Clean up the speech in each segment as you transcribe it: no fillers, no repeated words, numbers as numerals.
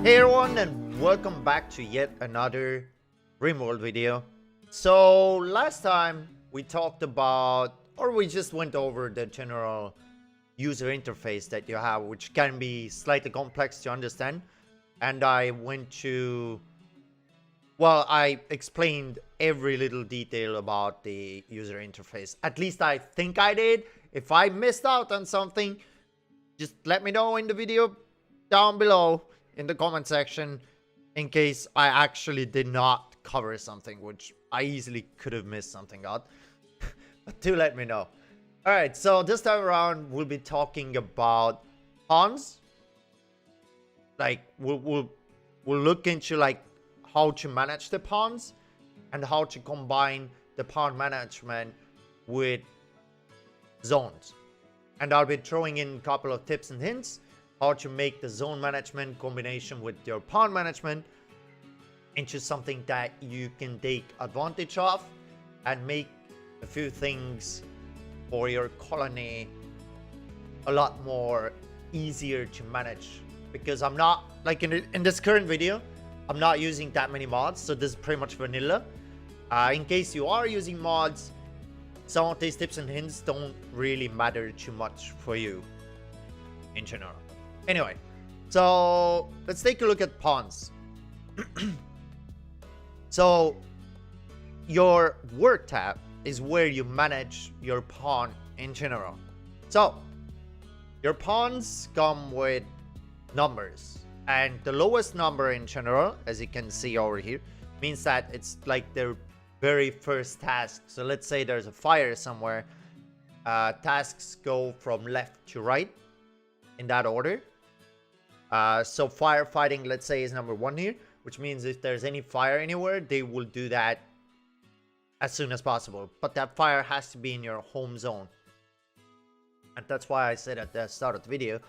Hey everyone, and welcome back to yet another Rimworld video. So last time we talked about, or we just went over the general user interface that you have, which can be slightly complex to understand. And I went to, well, I explained every little detail about the user interface. At least I think I did. If I missed out on something, just let me know in the video down below in the comment section in case I actually did not cover something, which I easily could have missed something out. But do let me know. All right, so this time around we'll be talking about pawns. Like we'll look into like how to manage the pawns and how to combine the pawn management with zones. And I'll be throwing in a couple of tips and hints how to make the zone management combination with your pawn management into something that you can take advantage of and make a few things for your colony a lot more easier to manage. Because I'm not, like in this current video, I'm not using that many mods, so this is pretty much vanilla. In case you are using mods, some of these tips and hints don't really matter too much for you in general. Anyway, so let's take a look at pawns. So your work tab is where you manage your pawn in general. So your pawns come with numbers, and the lowest number in general, as you can see over here, means that it's like their very first task. So let's say there's a fire somewhere. Tasks go from left to right in that order. So firefighting, let's say, is number 1 here, which means if there's any fire anywhere, they will do that as soon as possible. But that fire has to be in your home zone. And that's why I said at the start of the video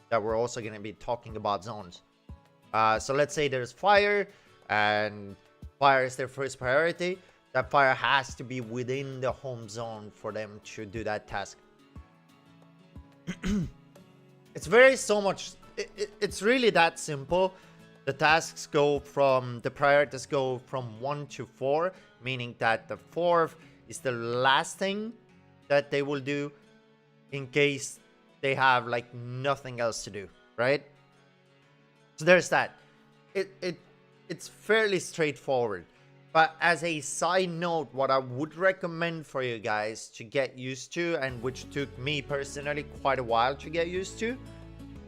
that we're also going to be talking about zones. So let's say there's fire and fire is their first priority. That fire has to be within the home zone for them to do that task. It's very so much. It's really that simple. The tasks go from, the priorities go from 1 to 4, meaning that the 4th is the last thing that they will do in case they have like nothing else to do, right? So there's that. It's fairly straightforward. But as a side note, what I would recommend for you guys to get used to, and which took me personally quite a while to get used to,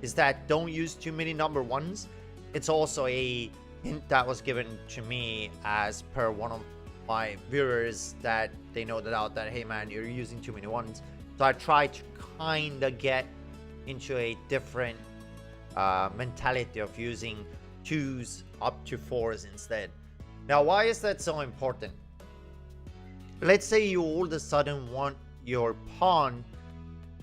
is that don't use too many number ones. It's also a hint that was given to me as per one of my viewers, that they noted out that, hey man, you're using too many ones. So I try to kind of get into a different mentality of using 2s up to 4s instead. Now, why is that so important? Let's say you all of a sudden want your pawn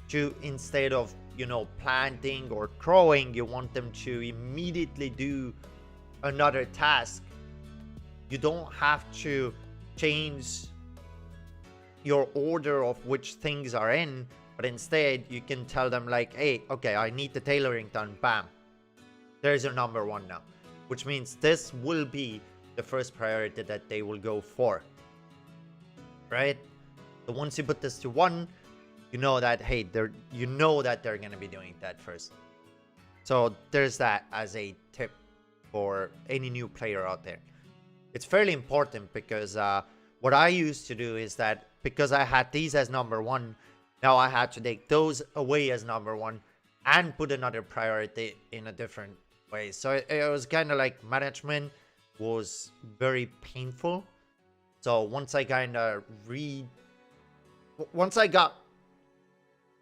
to, instead of, you know, planting or crowing, you want them to immediately do another task. You don't have to change your order of which things are in, but instead you can tell them like, hey, okay, I need the tailoring done. Bam, there's your number 1 now, which means this will be the first priority that they will go for, right? So once you put this to 1, you know that, hey, they're going to be doing that first. So there's that as a tip for any new player out there. It's fairly important because what I used to do is that because I had these as number 1, now I had to take those away as number 1 and put another priority in a different way. So it was kind of like management was very painful. So once I kind of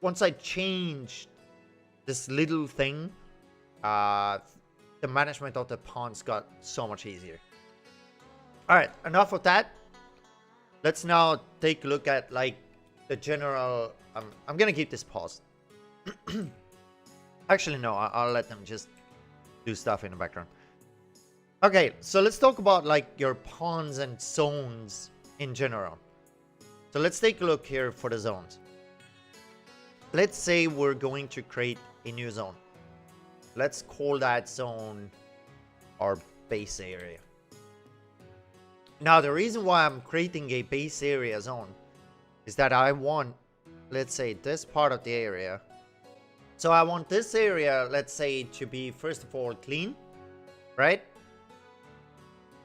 once I changed this little thing, the management of the pawns got so much easier. All right, enough of that. Let's now take a look at like the general. I'm gonna keep this paused. Actually, no, I'll let them just do stuff in the background. Okay, so let's talk about like your pawns and zones in general. So let's take a look here for the zones. Let's say we're going to create a new zone. Let's call that zone our base area. Now, the reason why I'm creating a base area zone is that I want, let's say, this part of the area. So I want this area, let's say, to be, first of all, clean, right?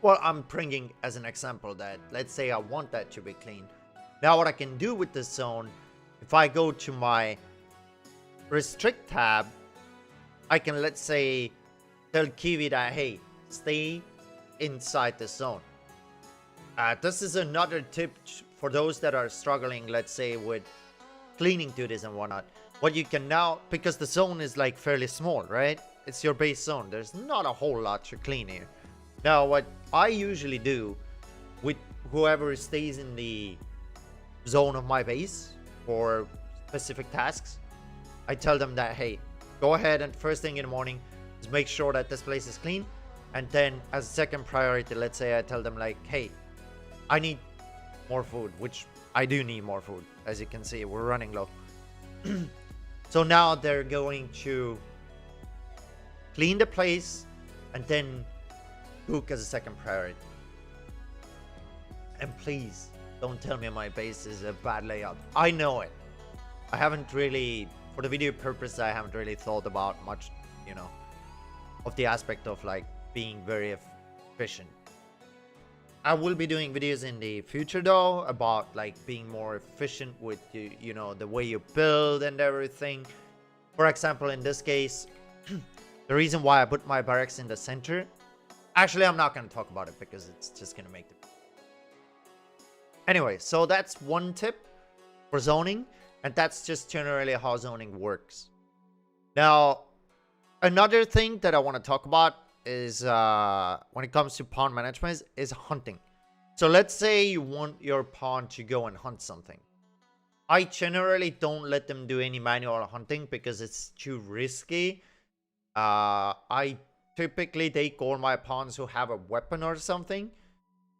Well, I'm bringing as an example that, let's say I want that to be clean. Now, what I can do with this zone, if I go to my restrict tab, I can, let's say, tell Kiwi that, hey, stay inside the zone. This is another tip for those that are struggling, let's say, with cleaning duties and whatnot. What you can now, because the zone is like fairly small, right? It's your base zone. There's not a whole lot to clean here. Now, what I usually do with whoever stays in the zone of my base for specific tasks, I tell them that, hey, go ahead and first thing in the morning, just make sure that this place is clean. And then as a second priority, let's say I tell them like, hey, I need more food, which I do need more food. As you can see, we're running low. So now they're going to clean the place and then cook as a second priority. And please don't tell me my base is a bad layout. I know it. I haven't really, for the video purpose, I haven't really thought about much, you know, of the aspect of like being very efficient. I will be doing videos in the future though about like being more efficient with you know, the way you build and everything. For example, in this case, the reason why I put my barracks in the center, actually I'm not going to talk about it because it's just going to make the... Anyway, so that's one tip for zoning, and that's just generally how zoning works. Now, another thing that I want to talk about is when it comes to pawn management is hunting. So let's say you want your pawn to go and hunt something. I generally don't let them do any manual hunting because it's too risky. I typically take all my pawns who have a weapon or something,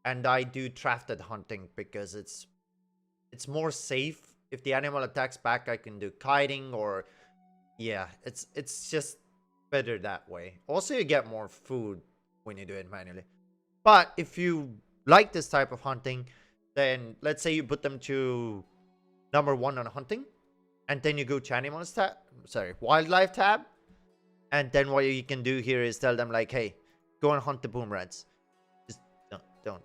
and I do drafted hunting because it's more safe. If the animal attacks back, I can do kiting, or yeah, it's just better that way. Also, you get more food when you do it manually. But if you like this type of hunting, then let's say you put them to number 1 on hunting, and then you go to animals tab, wildlife tab, and then what you can do here is tell them like, hey, go and hunt the boom rats. Just don't.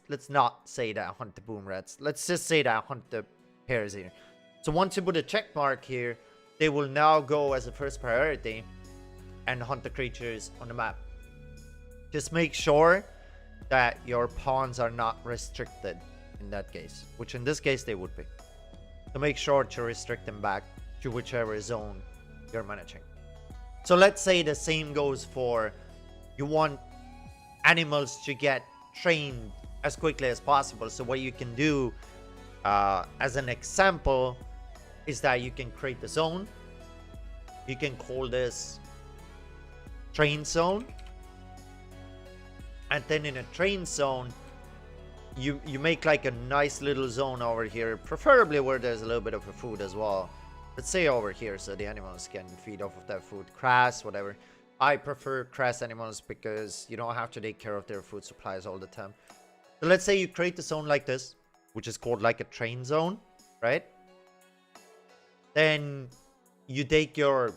Let's not say that hunt the boom rats. Let's just say that hunt the hares here. So once you put a check mark here, they will now go as a first priority and hunt the creatures on the map. Just make sure that your pawns are not restricted in that case, which in this case they would be. So make sure to restrict them back to whichever zone you're managing. So let's say the same goes for you want animals to get trained as quickly as possible. So what you can do as an example is that you can create the zone. You can call this train zone, and then in a train zone you make like a nice little zone over here, preferably where there's a little bit of a food as well. Let's say over here, so the animals can feed off of that food, grass, whatever. I prefer grass animals because you don't have to take care of their food supplies all the time. So let's say you create a zone like this, which is called like a train zone, right? Then you take your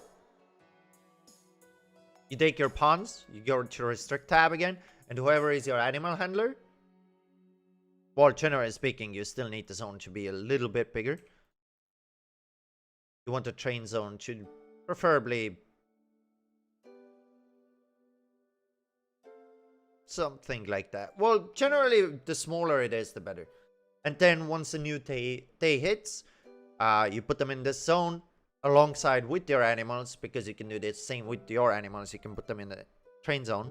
pawns, you go to restrict tab again, and whoever is your animal handler, well, generally speaking, you still need the zone to be a little bit bigger. You want the train zone to preferably something like that. Well, generally, the smaller it is, the better. And then once a new day hits, you put them in this zone alongside with your animals, because you can do the same with your animals. You can put them in the train zone.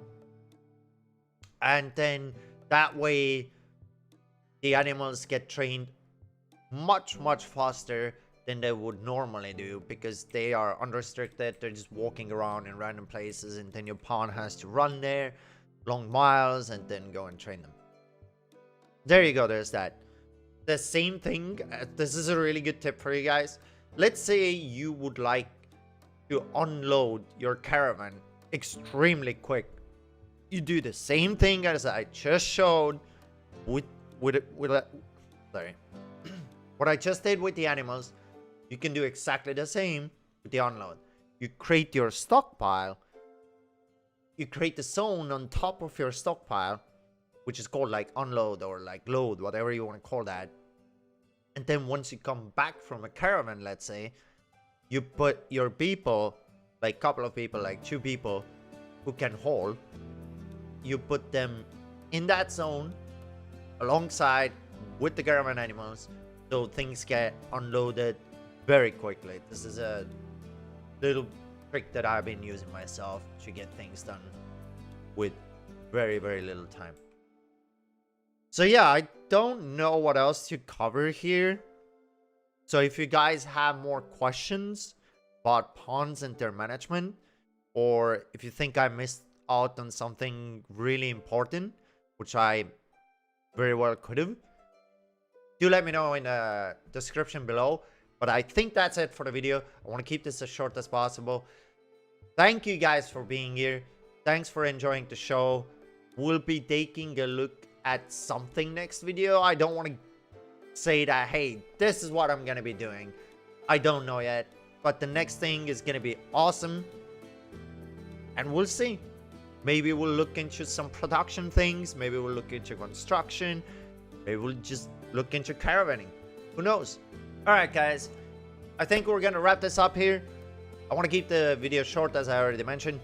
And then that way, the animals get trained much faster than they would normally do, because they are unrestricted. They're just walking around in random places, and then your pawn has to run there long miles and then go and train them. There you go, there's that. The same thing, this is a really good tip for you guys. Let's say you would like to unload your caravan extremely quick You do the same thing as I just showed with sorry. What I just did with the animals, you can do exactly the same with the unload. You create your stockpile. You create the zone on top of your stockpile, which is called like unload or like load, whatever you want to call that. And then once you come back from a caravan, let's say, you put your people, like a couple of people, like 2 people who can haul, you put them in that zone alongside with the caravan animals, so things get unloaded very quickly. This is a little trick that I've been using myself to get things done with very, very little time. So yeah, I don't know what else to cover here. So if you guys have more questions about ponds and their management, or if you think I missed out on something really important, which I very well could have, do let me know in the description below. But I think that's it for the video. I want to keep this as short as possible. Thank you guys for being here. Thanks for enjoying the show. We'll be taking a look at something next video. I don't want to say that, hey, this is what I'm going to be doing. I don't know yet. But the next thing is going to be awesome. And we'll see. Maybe we'll look into some production things. Maybe we'll look into construction. Maybe we'll just look into caravanning. Who knows? Alright guys, I think we're gonna wrap this up here. I want to keep the video short, as I already mentioned.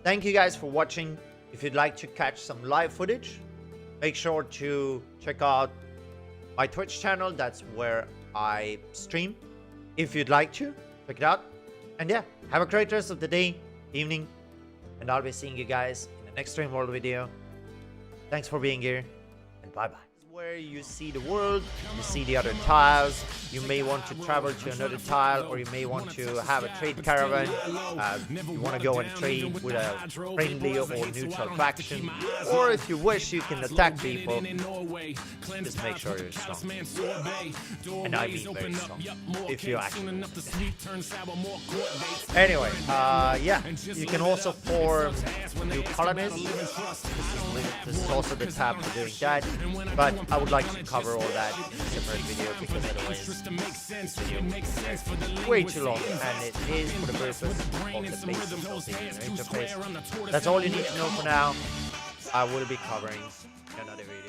Thank you guys for watching. If you'd like to catch some live footage, make sure to check out my Twitch channel. That's where I stream. If you'd like to, check it out. And yeah, have a great rest of the day, evening, and I'll be seeing you guys in the next Rimworld video. Thanks for being here, and bye-bye. Where you see the world, you see the other tiles. You may want to travel to another tile, or you may want to have a trade caravan. You want to go and trade with a friendly or neutral faction, or if you wish, you can attack people. Just make sure you're strong, and I mean very strong. If you actually anyway, yeah, you can also form new colonies. This is also the tab for doing that, but I would like to cover all that in a separate video, because otherwise this video is way too long, and it is for the purpose of the basics of the interface. That's all you need to know for now. I will be covering another video.